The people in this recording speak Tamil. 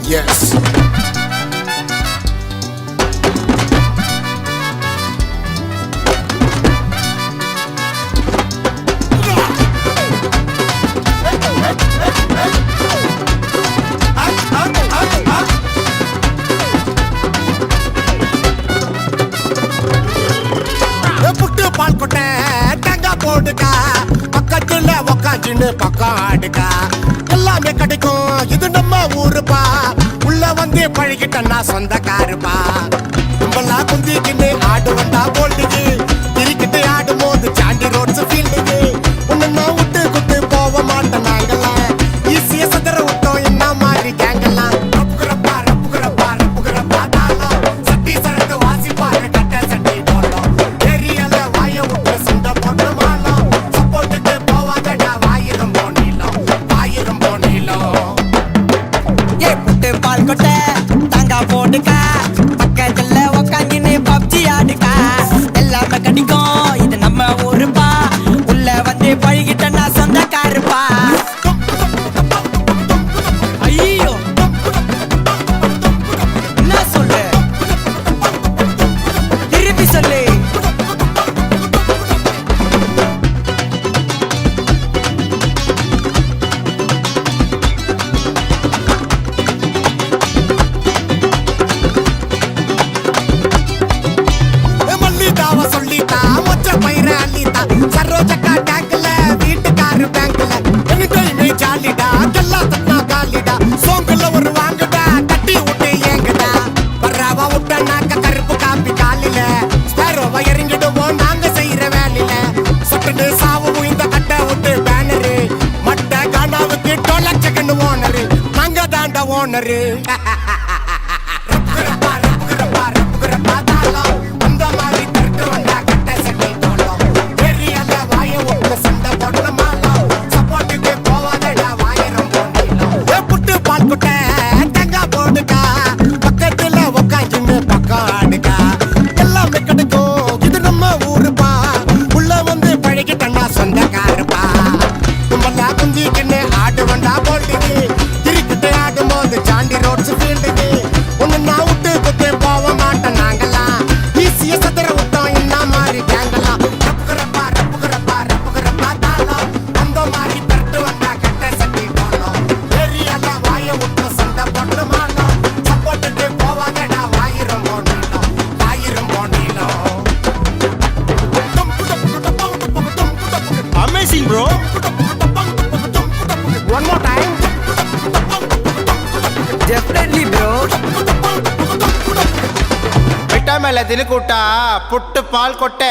Yes. புட்டு பால் கொட்டை டங்கா போடுக்கா பக்கத்துல உக்காஞ்சின்னு பக்கம் ஆடுக்கா எல்லாமே கிடைக்கும் இது நம்ம ஊருப்பா உள்ள வந்து பழகிட்டா சொந்தக்காருப்பா கும்பலா குந்திக்கின்னு ஆடு வந்தா போல்டுக்கு திருக்கிட்டு ஆடும் போது சாண்டி ரோட்ஸ் ஃபீல்டுக்கு ஒன்னு நான் விட்டு குத்து போக மாட்டேன் நாங்கெல்லாம் ஈஸிய சதுர விட்டோம் என்ன மாதிரி கேங்கெல்லாம் ரப்புக்குறப்பா ரப்புக்குறப்பா ரப்புக்குறப்பா தாளம் சட்டி சரக்கு வாசிப்பாரு கட்ட சட்டி போட்டோம் ஏரியால வாய விட்டு சண்டை போட்டு மாலம் சப்போர்ட்டுக்கு போவாதடா வாயிரம் போனிலும் வாயிரம் போனிலும் ஏ புட்டு பால் கொட்டை தங்கா போடுக்கா பக்கத்துல உக்காஞ்சின்னு பப்ஜி ஆடுக்கா எல்லாமே கிடைக்கும் இது நம்ம ஊருப்பா உள்ள வந்து பழகிட்டா சொந்தக்காருப்பா ஐயோ என்ன சொல்லு திருப்பி சொல்லு மல்லிதாவ சொல்லித்தா மொச்ச பயிர அள்ளித்தா சரோஜக்கா டேங்க்ல வீட்டுக்காரு பேங்க்ல எனிடைமே ஜாலிடா கல்லா தட்டா காலிடா சோங்குல ஒரு வாங்குடா கட்டி விட்டு ஏங்குடா வர்றாவா விட்ட நாக்க கருப்பு காப்பி காலில ஸ்பேரோவா இறங்கிடுவோம் நாங்க செய்யற வேலையில சொட்டுன்னு சாவும் இந்த கட்டை விட்டு பேனரு மட்ட காண்டாவுக்கு 2 லட்சம் ஓனரு நாங்க தாண்ட ஓனரு சொந்தக்காரப்பா கும்பலா குந்திக்கின்னு ஆடு வந்தா போல்டுக்கு திருக்கிட்டு ஆடும் போது சாண்டி ரோட்ஸ் ஃபீல்டுக்கு ஒன்னு நான் விட்டு குத்து போக மாட்டேன் நாங்கெல்லாம் ஈஸிய சதுர விட்டோம் என்ன மாதிரி கேங்கெல்லாம் ரப்புக்குறப்பா ரப்புக்குறப்பா ரப்புக்குறப்பா தாளம் அந்த மாதிரி தட்டு வந்தா கட்ட சட்டி போனோம் ஏரியால வாய விட்டு சண்டை போட்டு மாட்டோம் சப்போர்ட்டுக்கு போவாதடா வாயிரம் போனிலும் வாயிரம் போனிலும் Amazing, bro. One more time. definitely bro ಬಿಟ್ಟ ಮೇಲೆ ದಿನಕೂಟ ಪುಟ್ಟು ಪಾಲ್ ಕೊಟ್ಟೆ